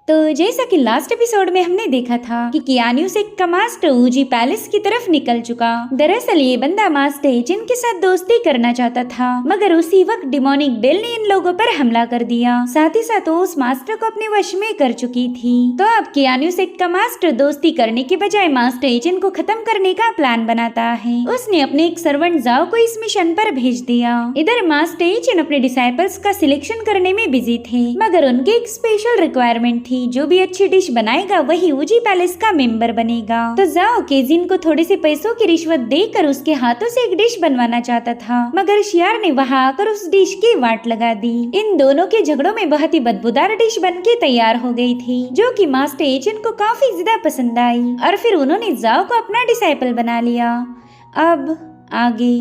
तो जैसा कि लास्ट एपिसोड में हमने देखा था कि कियानू सेक का मास्टर ऊजी पैलेस की तरफ निकल चुका। दरअसल ये बंदा मास्टर एचिन के साथ दोस्ती करना चाहता था, मगर उसी वक्त डिमोनिक बेल ने इन लोगों पर हमला कर दिया। साथ ही साथ वो उस मास्टर को अपने वश में कर चुकी थी। तो अब कियानू सेक का मास्टर दोस्ती करने के बजाय मास्टर एचिन को खत्म करने का प्लान बनाता है। उसने अपने एक सर्वेंट जाओ को इस मिशन पर भेज दिया। इधर मास्टर एचिन अपने डिसाइपल्स का सिलेक्शन करने में बिजी थे, मगर उनके एक स्पेशल रिक्वायरमेंट थी। जो भी अच्छी डिश बनाएगा वही ऊजी पैलेस का मेंबर बनेगा। तो जाओ केजिन को थोड़े से पैसों की रिश्वत देकर उसके हाथों से एक डिश बनवाना चाहता था, मगर शियार ने वहां आकर उस डिश की वाट लगा दी। इन दोनों के झगड़ों में बहुत ही बदबूदार डिश बनके तैयार हो गई थी, जो कि मास्टर एचिन को काफी ज्यादा पसंद आई और फिर उन्होंने जाओ को अपना डिसाइपल बना लिया। अब आगे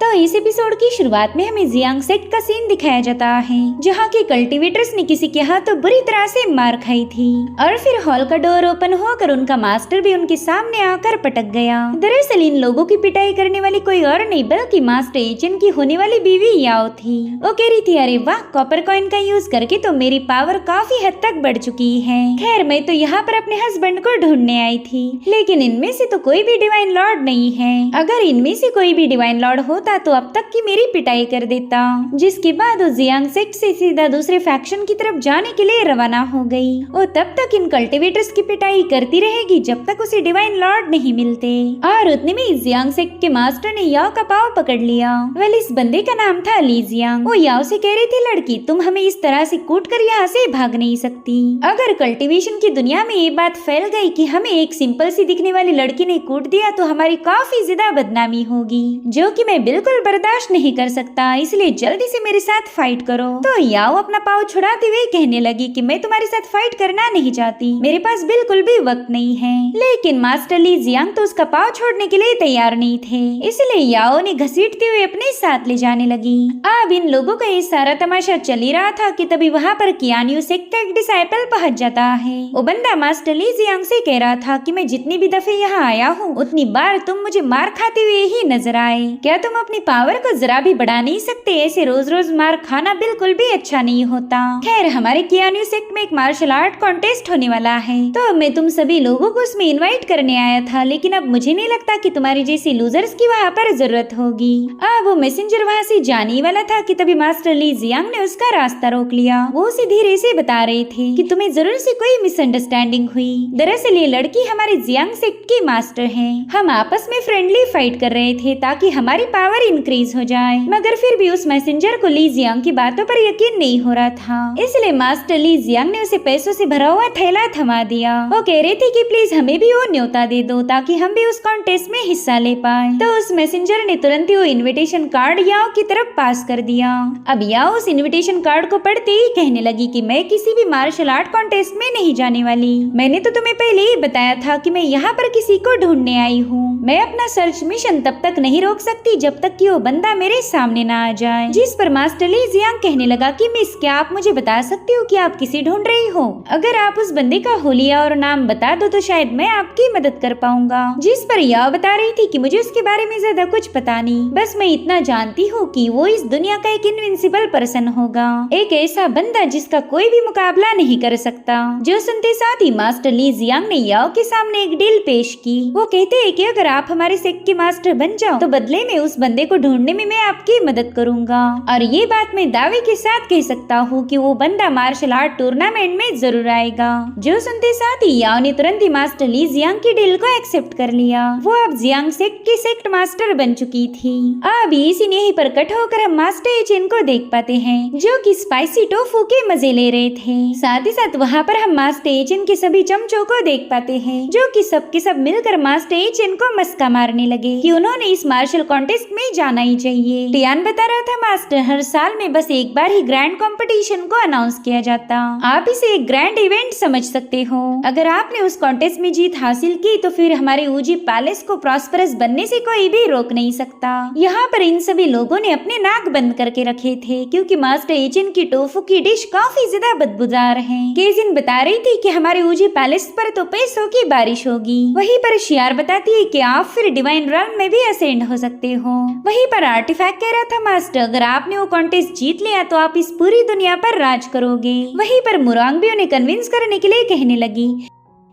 तो इस एपिसोड की शुरुआत में हमें जियांग सेक्ट का सीन दिखाया जाता है, जहाँ के कल्टीवेटर्स ने किसी के हाथों बुरी तरह से मार खाई थी और फिर हॉल का डोर ओपन होकर उनका मास्टर भी उनके सामने आकर पटक गया। दरअसल इन लोगों की पिटाई करने वाली कोई और नहीं बल्कि मास्टर एचिन की होने वाली बीवी याओ थी। वो कह रही थी, अरे वाह, कॉपर कॉइन का यूज करके तो मेरी पावर काफी हद तक बढ़ चुकी है। खैर मैं तो यहाँ पर अपने हस्बैंड को ढूंढने आई थी, लेकिन इनमें से तो कोई भी डिवाइन लॉर्ड नहीं है। अगर इनमें से कोई भी डिवाइन लॉर्ड होता तो अब तक की मेरी पिटाई कर देता। जिसके बाद वो जियांग सेक्ट से सीधा दूसरे फैक्शन की तरफ जाने के लिए रवाना हो गई। वो तब तक इन कल्टीवेटर्स की पिटाई करती रहेगी जब तक उसे डिवाइन लॉर्ड नहीं मिलते। और उतने में जियांग सेक्ट के मास्टर ने याओ का पाव पकड़ लिया। वेल, इस बंदे का नाम था ली जियांग। वो याओ से कह रही थी, लड़की तुम हमें इस तरह से कूट कर यहाँ से भाग नहीं सकती। अगर कल्टीवेशन की दुनिया में ये बात फैल गई कि हमें एक सिंपल सी दिखने वाली लड़की ने कूट दिया तो हमारी काफी ज्यादा बदनामी होगी, जो कि मैं बिल्कुल बर्दाश्त नहीं कर सकता। इसलिए जल्दी से मेरे साथ फाइट करो। तो याओ अपना पाव छुड़ाते हुए कहने लगी कि मैं तुम्हारे साथ फाइट करना नहीं चाहती, मेरे पास बिल्कुल भी वक्त नहीं है। लेकिन मास्टर ली जियांग तो उसका पाव छोड़ने के लिए तैयार नहीं थे, इसलिए याओ ने घसीटते हुए अपने साथ ले जाने लगी। अब इन लोगों का ये सारा तमाशा चल ही रहा था कि तभी वहाँ पर कियानू सेक्ट का एक डिसाइपल पहुँच जाता है। वो बंदा मास्टर ली जियांग से कह रहा था कि मैं जितनी भी दफे यहाँ आया हूँ उतनी बार तुम मुझे मार खाते हुए ही नजर आए। क्या तुम अपनी पावर को जरा भी बढ़ा नहीं सकते? ऐसे रोज रोज मार खाना बिल्कुल भी अच्छा नहीं होता। खैर, हमारे कियानू सेक्ट में एक मार्शल आर्ट कॉन्टेस्ट होने वाला है, तो मैं तुम सभी लोगों को उसमें इनवाइट करने आया था, लेकिन अब मुझे नहीं लगता कि तुम्हारी जैसी लूजर्स की वहाँ पर जरूरत होगी। अब वो मैसेंजर वहाँ से जाने ही वाला था कि तभी मास्टर ली जियांग ने उसका रास्ता रोक लिया। वो उसे धीरे से बता रहे थे कि तुम्हें जरूर से कोई मिसअंडरस्टैंडिंग हुई। दरअसल ये लड़की हमारे जियांग सेक्ट की मास्टर है। हम आपस में फ्रेंडली फाइट कर रहे थे ताकि हमारी पावर इंक्रीज हो जाए, मगर फिर भी उस मैसेंजर को ली जियांग की बातों पर यकीन नहीं हो रहा था। इसलिए मास्टर ली जियांग ने उसे पैसों से भरा हुआ थैला थमा दिया। वो कह रही थी कि प्लीज हमें भी वो न्योता दे दो ताकि हम भी उस कॉन्टेस्ट में हिस्सा ले पाए। तो उस मैसेंजर ने तुरंत ही वो इनविटेशन कार्ड याओ की तरफ पास कर दिया। अब याओ उस इनविटेशन कार्ड को पढ़ते ही कहने लगी कि मैं किसी भी मार्शल आर्ट कॉन्टेस्ट में नहीं जाने वाली। मैंने तो तुम्हें पहले ही बताया था कि मैं यहाँ पर किसी को ढूंढने आई हूँ। मैं अपना सर्च मिशन तब तक नहीं रोक सकती जब तक कि वो बंदा मेरे सामने ना आ जाए। जिस पर मास्टर ली जियांग कहने लगा कि मिस, क्या आप मुझे बता सकती हो कि आप किसे ढूंढ रही हो? अगर आप उस बंदे का होलिया और नाम बता दो तो शायद मैं आपकी मदद कर पाऊंगा। जिस पर याओ बता रही थी कि मुझे उसके बारे में ज्यादा कुछ पता नहीं, बस मैं इतना जानती हूँ कि वो इस दुनिया का एक इनविंसिबल पर्सन होगा, एक ऐसा बंदा जिसका कोई भी मुकाबला नहीं कर सकता। जो सुनते साथ ही मास्टर ली जियांग ने याओ के सामने एक डील पेश की। वो कहते हैं कि अगर आप हमारे सेक्ट के मास्टर बन जाओ तो बदले में उस बंदे को ढूंढने में मैं आपकी मदद करूंगा, और ये बात मैं दावे के साथ कह सकता हूँ कि वो बंदा मार्शल आर्ट टूर्नामेंट में जरूर आएगा। जो सुनते साथ ही याओ ने तुरंत ही मास्टर ली जियांग की डील को एक्सेप्ट कर लिया। वो अब जियांग सेक्ट की सेक्ट मास्टर बन चुकी थी। अब इसी यहीं पर कट होकर हम मास्टर एचिन को देख पाते हैं, जो कि स्पाइसी टोफू के मजे ले रहे थे। साथ ही साथ वहाँ पर हम मास्टर एचिन के सभी चमचों को देख पाते हैं, जो कि सब के सब मिलकर मास्टर एचिन को मस्का मारने लगे कि उन्होंने इस मार्शल कॉन्टेस्ट में जाना ही चाहिए। टियान बता रहा था, मास्टर हर साल में बस एक बार ही ग्रैंड कंपटीशन को अनाउंस किया जाता, आप इसे एक ग्रैंड इवेंट समझ सकते हो। अगर आपने उस कॉन्टेस्ट में जीत हासिल की तो फिर हमारे ऊजी पैलेस को प्रॉस्परस बनने से कोई भी रोक नहीं सकता। यहाँ पर इन सभी लोगों ने अपने नाक बंद करके रखे थे क्योंकि मास्टर एचिन की टोफू की डिश काफी ज्यादा बदबूदार है। केजिन बता रही थी कि हमारे ऊजी पैलेस पर तो पैसों की बारिश होगी। वहीं पर शियार बताती है कि आप फिर डिवाइन रॉल्म में भी असेंड हो सकते हो। वहीं पर आर्टिफैक्ट कह रहा था, मास्टर अगर आपने वो कॉन्टेस्ट जीत लिया तो आप इस पूरी दुनिया पर राज करोगे। वहीं पर मुरांग भी उन्हें कन्विंस करने के लिए कहने लगी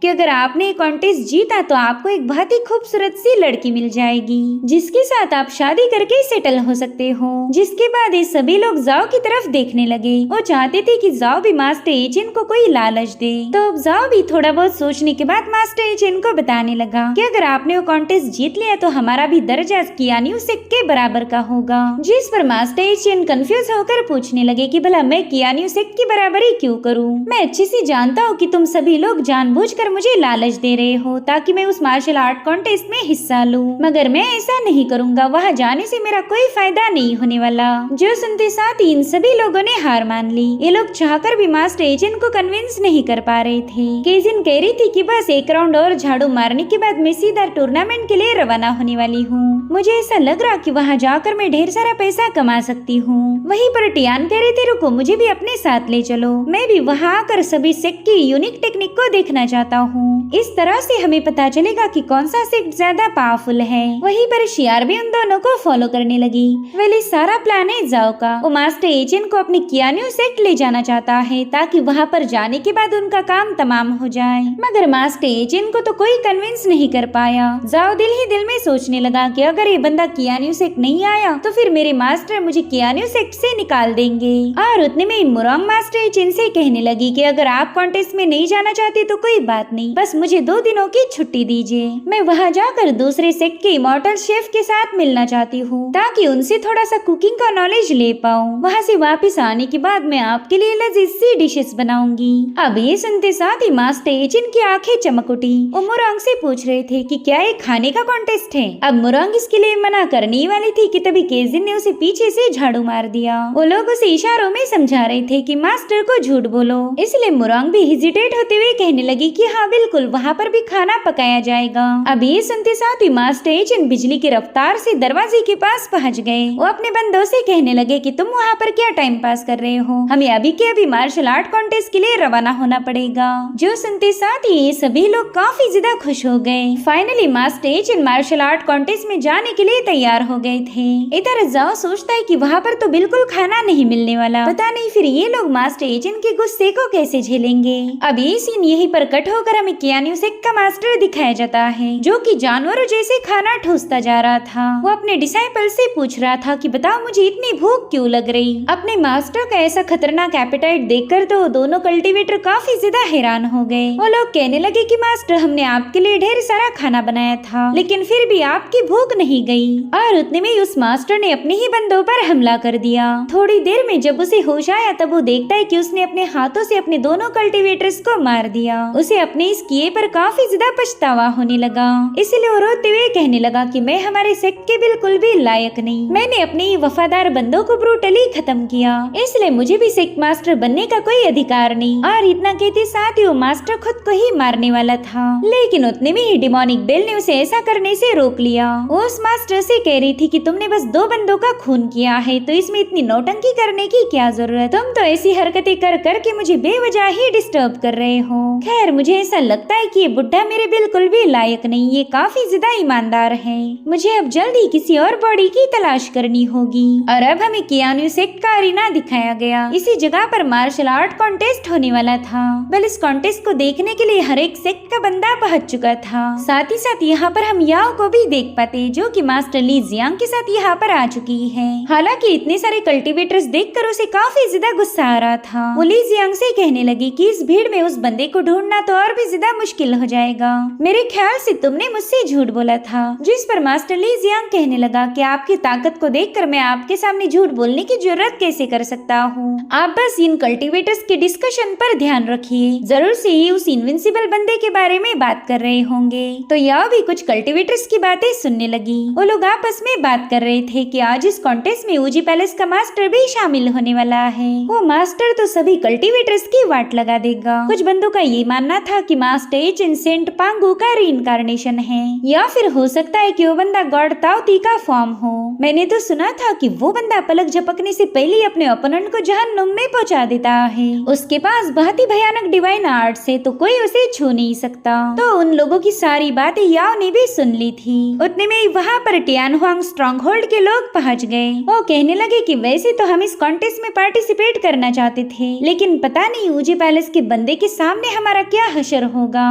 कि अगर आपने कॉन्टेस्ट जीता तो आपको एक बहुत ही खूबसूरत सी लड़की मिल जाएगी जिसके साथ आप शादी करके सेटल हो सकते हो। जिसके बाद ये सभी लोग जाओ की तरफ देखने लगे। वो चाहते थे कि जाओ भी मास्टर एचेन को कोई लालच दे। तो अब जाओ भी थोड़ा बहुत सोचने के बाद मास्टर एचेन को बताने लगा कि अगर आपने वो कॉन्टेस्ट जीत लिया तो हमारा भी दर्जा कियान्यू सेक के बराबर का होगा। जिस पर मास्टर एचेन कंफ्यूज होकर पूछने लगे कि भला मैं कियान्यू सेक की बराबरी क्यों करूं? मैं अच्छे से जानता हूँ कि तुम सभी लोग जानबूझकर मुझे लालच दे रहे हो ताकि मैं उस मार्शल आर्ट कॉन्टेस्ट में हिस्सा लूं, मगर मैं ऐसा नहीं करूंगा। वहां जाने से मेरा कोई फायदा नहीं होने वाला। जो सुनते साथ ही इन सभी लोगों ने हार मान ली। ये लोग चाहकर भी मास्टर एचेन को कन्विंस नहीं कर पा रहे थे। केजिन कह रही थी कि बस एक राउंड और झाड़ू मारने के बाद मैं सीधा टूर्नामेंट के लिए रवाना होने वाली हूँ। मुझे ऐसा लग रहा कि वहाँ जाकर मैं ढेर सारा पैसा कमा सकती हूँ। वहीं पर टियान कह रहे थे, रुको मुझे भी अपने साथ ले चलो, मैं भी वहाँ आकर सभी सेक्ट की यूनिक टेक्निक को देखना चाहता हूँ। इस तरह से हमें पता चलेगा कि कौन सा सेक्ट ज्यादा पावरफुल है। वहीं पर शियार भी उन दोनों को फॉलो करने लगी। वेल सारा प्लान है जाओ का। वो मास्टर एचेन को अपने कियान्यू सेक्ट ले जाना चाहता है ताकि वहाँ पर जाने के बाद उनका काम तमाम हो जाए, मगर मास्टर एचेन को तो कोई कन्विंस नहीं कर पाया। जाओ दिल ही दिल में सोचने लगा कि अगर ये बंदा कियान्यू सेक्ट नहीं आया तो फिर मेरे मास्टर मुझे कियान्यू सेक्ट से निकाल देंगे। और उतने में मुरांग मास्टर एचेन से कहने लगी कि अगर आप कॉन्टेस्ट में नहीं जाना चाहते तो कोई बात नहीं, बस मुझे 2 दिनों की छुट्टी दीजिए। मैं वहाँ जाकर दूसरे सेक्ट के इमॉर्टल शेफ के साथ मिलना चाहती हूँ ताकि उनसे थोड़ा सा कुकिंग का नॉलेज ले पाऊँ। वहाँ से वापस आने के बाद मैं आपके लिए लजीज सी डिशेस बनाऊंगी। अब ये सुनते साथ ही मास्टर एचेन की आंखें चमक उठी। वो मुरांग से पूछ रहे थे कि क्या ये खाने का कॉन्टेस्ट है। अब मुरांग इसके लिए मना करने वाली थी कि तभी केजिन ने उसे पीछे से झाड़ू मार दिया। वो लोग उसे इशारों में समझा रहे थे कि मास्टर को झूठ बोलो, इसलिए मुरांग भी हेजिटेट होते हुए कहने लगी कि हाँ बिल्कुल वहाँ पर भी खाना पकाया जाएगा। अब ये सुनते साथ ही मास्टर एचेन बिजली की रफ्तार से दरवाजे के पास पहुँच गए। वो अपने बंदों से कहने लगे कि तुम वहाँ पर क्या टाइम पास कर रहे हो, हमें अभी के अभी मार्शल आर्ट कॉन्टेस्ट के लिए रवाना होना पड़ेगा। जो सुनते साथ ही ये सभी लोग काफी ज्यादा खुश हो गए। फाइनली मास्टर एचेन मार्शल आर्ट कॉन्टेस्ट में जाने के लिए तैयार हो गए थे। इधर जाओ सोचता है कि वहाँ पर तो बिल्कुल खाना नहीं मिलने वाला, पता नहीं फिर ये लोग मास्टर एचेन के गुस्से को कैसे झेलेंगे। अब ये सीन यहीं पर कट होकर हमें कियान्यू सेक का मास्टर दिखाया जाता है जो कि जानवरों जैसे खाना ठूसता जा रहा था। वो अपने डिसाइपल से पूछ रहा था कि बताओ मुझे इतनी भूख क्यों लग रही। अपने मास्टर का ऐसा खतरनाक एपेटाइट देखकर तो दोनों कल्टीवेटर काफी ज्यादा हैरान हो गए। वो लोग कहने लगे कि मास्टर हमने आपके लिए ढेर सारा खाना बनाया था लेकिन फिर भी आपकी भूख नहीं गई। और उतने में उस मास्टर ने अपने ही बंदों पर हमला कर दिया। थोड़ी देर में जब उसे होश आया तब वो देखता है कि उसने अपने हाथों से अपने दोनों कल्टीवेटर्स को मार दिया। उसे अपने इस किए पर काफी ज्यादा पछतावा होने लगा, इसलिए वो रोते हुए कहने लगा कि मैं हमारे सेक्ट के बिल्कुल भी लायक नहीं, मैंने अपने ही वफादार बंदों को ब्रूटली खत्म किया, इसलिए मुझे भी सेक्ट मास्टर बनने का कोई अधिकार नहीं। और इतना कहते साथ ही वो मास्टर खुद को ही मारने वाला था, लेकिन उतने में ही डिमोनिक बेल ने उसे ऐसा करने से रोक लिया। वो उस मास्टर से कह रही थी कि तुमने बस 2 बंदों का खून किया है तो इसमें इतनी नौटंकी करने की क्या जरूरत, तुम तो ऐसी हरकतें कर करके मुझे बेवजह ही डिस्टर्ब कर रहे हो। खैर मुझे ऐसा लगता है कि ये बुढ़ा मेरे बिल्कुल भी लायक नहीं, ये काफी ज्यादा ईमानदार है, मुझे अब जल्दी किसी और बॉडी की तलाश करनी होगी। और अब हमें कियान्यू सेक्ट का अरीना दिखाया गया। इसी जगह पर मार्शल आर्ट कॉन्टेस्ट होने वाला था। वेल इस कॉन्टेस्ट को देखने के लिए हर एक सेक्ट का बंदा पहुंच चुका था। साथ ही साथ यहाँ पर हम याओ को भी देख पाते जो कि मास्टर ली जियांग के साथ यहाँ पर आ चुकी है। हालांकि इतने सारे कल्टीवेटर्स देखकर उसे काफी ज्यादा गुस्सा आ रहा था। वो ली जियांग से कहने लगी कि इस भीड़ में उस बंदे को ढूंढना तो और भी ज्यादा मुश्किल हो जाएगा, मेरे ख्याल से तुमने मुझसे झूठ बोला था। जिस पर मास्टर ली जियांग कहने लगा कि आपकी ताकत को देखकर मैं आपके सामने झूठ बोलने की जरूरत कैसे कर सकता हूँ, आप बस इन कल्टीवेटर्स के डिस्कशन पर ध्यान रखिए, जरूर से ही उस इनविंसिबल बंदे के बारे में बात कर रहे होंगे। तो यह भी कुछ कल्टीवेटर्स की बातें सुनने लगी। वो लोग आपस में बात कर रहे थे कि आज इस कॉन्टेस्ट में ऊजी पैलेस का मास्टर भी शामिल होने वाला है। वो मास्टर तो सभी कल्टीवेटर्स की वाट लगा देगा। कुछ बंदों का ये मानना था कि मास्टर एचिन सेंट पांगू का रीइंकार्नेशन है, या फिर हो सकता है कि वो बंदा गॉड ताओती का फॉर्म हो। मैंने तो सुना था कि वो बंदा पलक झपकने से पहले ही अपने ओपोनेंट को जहन्नुम में पहुंचा देता है। उसके पास बहुत ही भयानक डिवाइन आर्ट्स है, तो कोई उसे छू नहीं सकता। तो उन लोगों की सारी बातें याओ ने भी सुन ली थी। उतने में ही वहाँ पर टियानहुआंग स्ट्रॉन्ग होल्ड के लोग पहुँच गए। वो कहने लगे कि वैसे तो हम इस कॉन्टेस्ट में पार्टिसिपेट करना चाहते थे, लेकिन पता नहीं ऊजी पैलेस के बंदे के सामने हमारा क्या हशर होगा।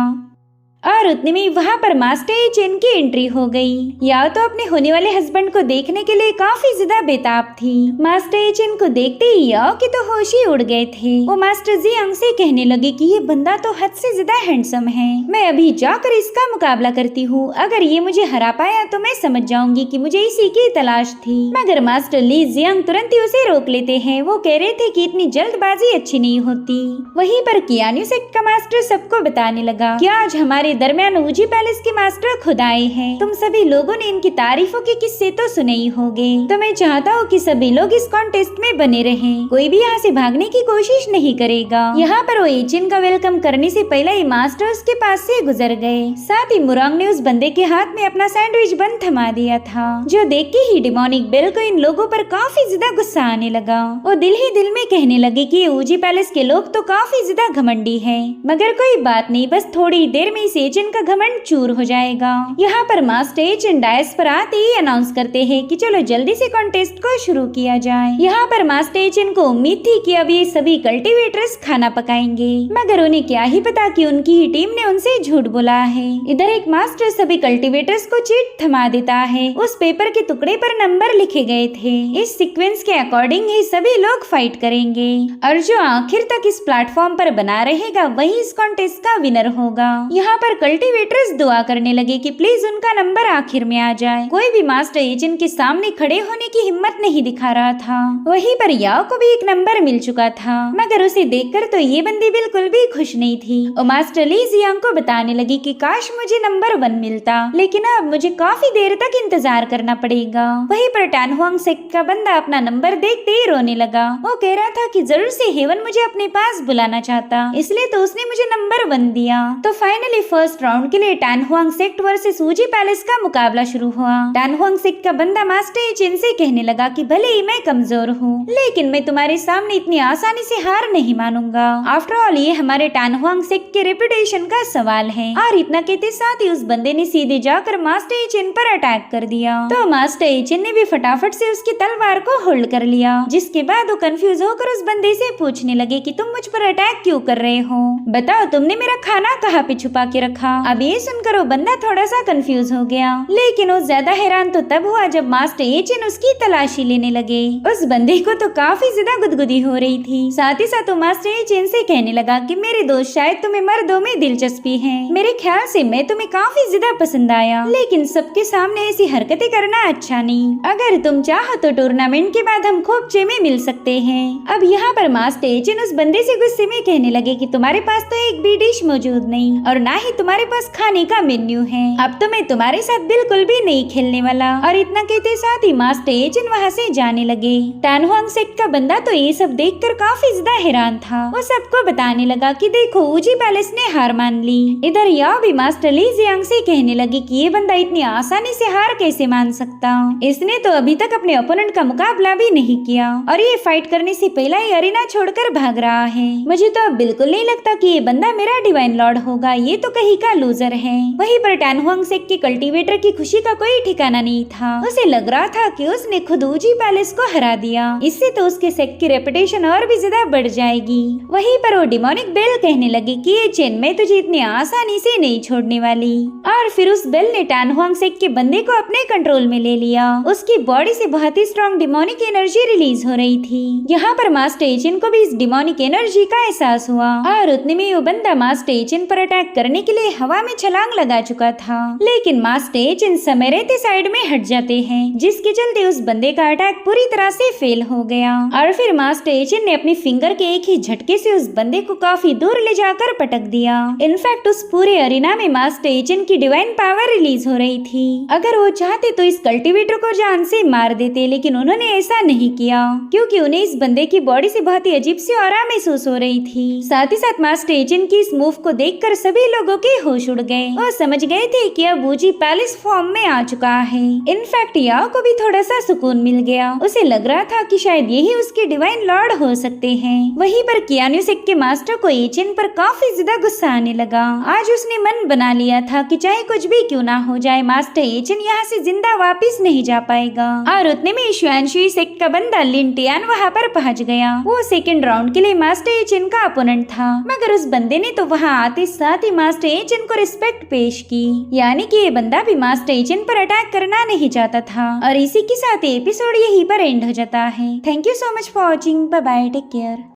और उतने में वहाँ पर मास्टर एचिन की एंट्री हो गई। याओ तो अपने होने वाले हस्बैंड को देखने के लिए काफी ज्यादा बेताब थी। मास्टर एचिन को देखते ही याओ के तो होश ही उड़ गए थे। वो मास्टर जियांग से कहने लगे कि ये बंदा तो हद से ज्यादा हैंडसम है, मैं अभी जाकर इसका मुकाबला करती हूँ। अगर ये मुझे हरा पाया तो मैं समझ जाऊंगी कि मुझे इसी की तलाश थी। मगर मास्टर ली जियांग तुरंत ही उसे रोक लेते हैं। वो कह रहे थे कि इतनी जल्दबाजी अच्छी नहीं होती। वहीं पर कियान्यू सेक्ट का मास्टर सबको बताने लगा कि आज हमारे दरमियान ऊजी पैलेस के मास्टर खुद आए हैं। तुम सभी लोगों ने इनकी तारीफों के किस्से तो सुने ही होंगे, तो मैं चाहता हूँ कि सभी लोग इस कॉन्टेस्ट में बने रहें। कोई भी यहाँ से भागने की कोशिश नहीं करेगा। यहाँ पर वो एचिन का वेलकम करने से पहले ही मास्टर उसके पास से गुजर गए। साथ ही मुरांग ने उस बंदे के हाथ में अपना सैंडविच बन थमा दिया था, जो देख के ही डिमोनिक बेल को इन लोगों पर काफी ज्यादा गुस्सा आने लगा। वो दिल ही दिल में कहने लगे कि ऊजी पैलेस के लोग तो काफी ज्यादा घमंडी है, मगर कोई बात नहीं, बस थोड़ी देर में एचिन का घमंड चूर हो जाएगा। यहाँ पर मास्टर एचिन डायस पर आते ही अनाउंस करते हैं कि चलो जल्दी से कॉन्टेस्ट को शुरू किया जाए। यहाँ पर मास्टर एचिन को उम्मीद थी कि अब ये सभी कल्टीवेटर्स खाना पकाएंगे, मगर उन्हें क्या ही पता कि उनकी ही टीम ने उनसे झूठ बोला है। इधर एक मास्टर सभी कल्टीवेटर्स को चीट थमा देता है। उस पेपर के टुकड़े पर नंबर लिखे गए थे। इस सीक्वेंस के अकॉर्डिंग ही सभी लोग फाइट करेंगे, और जो आखिर तक इस प्लेटफॉर्म पर बना रहेगा वही इस कॉन्टेस्ट का विनर होगा। यहाँ पर कल्टीवेटर्स दुआ करने लगे कि प्लीज उनका नंबर आखिर में आ जाए। कोई भी मास्टर एचिन के सामने खड़े होने की हिम्मत नहीं दिखा रहा था। वहीं पर याओ को भी एक नंबर मिल चुका था, मगर उसे देखकर तो ये बंदी बिल्कुल भी खुश नहीं थी। और मास्टर ली जियांग को बताने लगी कि काश मुझे नंबर 1 मिलता, लेकिन अब मुझे काफी देर तक इंतजार करना पड़ेगा। वहीं पर टानहुआंग सेक्ट का बंदा अपना नंबर देखते ही रोने लगा। वो कह रहा था कि जरूर से हेवन मुझे अपने पास बुलाना चाहता, इसलिए तो उसने मुझे नंबर 1 दिया। तो फाइनली फर्स्ट राउंड के लिए टानहुआंग सेक्ट वर्सेस ऊजी पैलेस का मुकाबला शुरू हुआ। टानहुआंग सेक्ट का बंदा मास्टर एचिन से कहने लगा कि भले ही मैं कमजोर हूँ, लेकिन मैं तुम्हारे सामने इतनी आसानी से हार नहीं मानूंगा। आफ्टर ऑल ये हमारे टानहुआंग सेक्ट के रेपुटेशन का सवाल है। और इतना कहते साथ ही उस बंदे ने सीधे जाकर मास्टर एचिन पर अटैक कर दिया। तो मास्टर एचिन ने भी फटाफट से उसकी तलवार को होल्ड कर लिया, जिसके बाद वो कंफ्यूज होकर उस बंदे से पूछने लगे कि तुम मुझ पर अटैक क्यों कर रहे हो, बताओ तुमने मेरा खाना कहाँ पे छुपा के रखा। अब ये सुनकर वो बंदा थोड़ा सा कंफ्यूज हो गया, लेकिन वो ज्यादा हैरान तो तब हुआ जब मास्टर एचिन उसकी तलाशी लेने लगे। उस बंदे को तो काफी ज्यादा गुदगुदी हो रही थी। साथ ही साथ वो मास्टर एचिन से कहने लगा कि मेरे दोस्त शायद तुम्हें मर्दों में दिलचस्पी है, मेरे ख्याल से मैं तुम्हें काफी ज्यादा पसंद आया, लेकिन सबके सामने ऐसी हरकतें करना अच्छा नहीं। अगर तुम चाहो तो टूर्नामेंट के बाद हम खोपचे में मिल सकते हैं। अब यहाँ पर मास्टर एचिन उस बंदे से गुस्से में कहने लगे कि तुम्हारे पास तो एक भी डिश मौजूद नहीं, और ना ही तुम्हारे पास खाने का मेन्यू है। अब तो मैं तुम्हारे साथ बिल्कुल भी नहीं खेलने वाला। और इतना कहते साथ ही मास्टर एचिन वहाँ से जाने लगे। टानहुआंग सेक्ट का बंदा तो ये सब देखकर काफी ज्यादा हैरान था। वो सबको बताने लगा कि देखो ऊजी पैलेस ने हार मान ली। इधर याओ भी मास्टर ली जियांग से कहने लगी कि ये बंदा इतनी आसानी से हार कैसे मान सकता, इसने तो अभी तक अपने ओपोनेंट का मुकाबला भी नहीं किया, और ये फाइट करने से पहले ही अरेना छोड़कर भाग रहा है। मुझे तो अब बिल्कुल नहीं लगता कि ये बंदा मेरा डिवाइन लॉर्ड होगा, ये तो कहीं का लूजर है। वहीं पर टानहुआंग सेक्ट के कल्टीवेटर की खुशी का कोई ठिकाना नहीं था। उसे लग रहा था कि उसने खुद ऊजी पैलेस को हरा दिया, इससे तो उसके सेक्ट की रेपुटेशन और भी ज्यादा बढ़ जाएगी। वहीं पर वो डिमोनिक बेल कहने लगी कि ये चेन मैं तुझे इतनी आसानी से नहीं छोड़ने वाली। और फिर उस बेल ने टानहुआंग सेक्ट के बंदे को अपने कंट्रोल में ले लिया। उसकी बॉडी से बहुत ही स्ट्रॉन्ग डिमोनिक एनर्जी रिलीज हो रही थी। यहाँ पर मास्टर एचिन को भी इस डिमोनिक एनर्जी का एहसास हुआ, और उतने में वो बंदा मास्टर एचिन पर अटैक करने के के लिए हवा में छलांग लगा चुका था, लेकिन मास्टर एजेंट समय रहते साइड में हट जाते हैं, जिसके चलते उस बंदे का अटैक पूरी तरह से फेल हो गया। और फिर मास्टर एजेंट ने अपनी फिंगर के एक ही झटके से उस बंदे को काफी दूर ले जाकर पटक दिया। इनफैक्ट उस पूरे अरीना में मास्टर एजेंट की डिवाइन पावर रिलीज हो रही थी। अगर वो चाहते तो इस कल्टीवेटर को जान से मार देते, लेकिन उन्होंने ऐसा नहीं किया क्योंकि उन्हें इस बंदे की बॉडी से बहुत ही अजीब सी ऑरा महसूस हो रही थी। साथ ही साथ मास्टर एजेंट की इस मूव को देखकर सभी लोगों के होश उड़ गए और समझ गए थे कि अब ऊजी पैलेस फॉर्म में आ चुका है। इनफैक्ट याओ को भी थोड़ा सा सुकून मिल गया। उसे लग रहा था कि शायद यही उसके डिवाइन लॉर्ड हो सकते हैं। वहीं पर कियानू सेक के मास्टर को एजेंट पर काफी ज्यादा गुस्सा आने लगा। आज उसने मन बना लिया था कि चाहे कुछ भी क्यों ना हो जाए, मास्टर एजेंट यहाँ से जिंदा वापस नहीं जा पाएगा। और उतने में शुआनशुई सेक्ट का बंदा लिन टियान वहाँ पर पहुँच गया। वो सेकंड राउंड के लिए मास्टर एजेंट का अपोनेंट था, मगर उस बंदे ने तो वहाँ आते साथ ही मास्टर एजेंट को रिस्पेक्ट पेश की, यानी कि ये बंदा भी मास्टर एजेंट पर अटैक करना नहीं चाहता था। और इसी के साथ एपिसोड यहीं पर एंड हो जाता है। Thank you so much for watching. Bye bye, take care.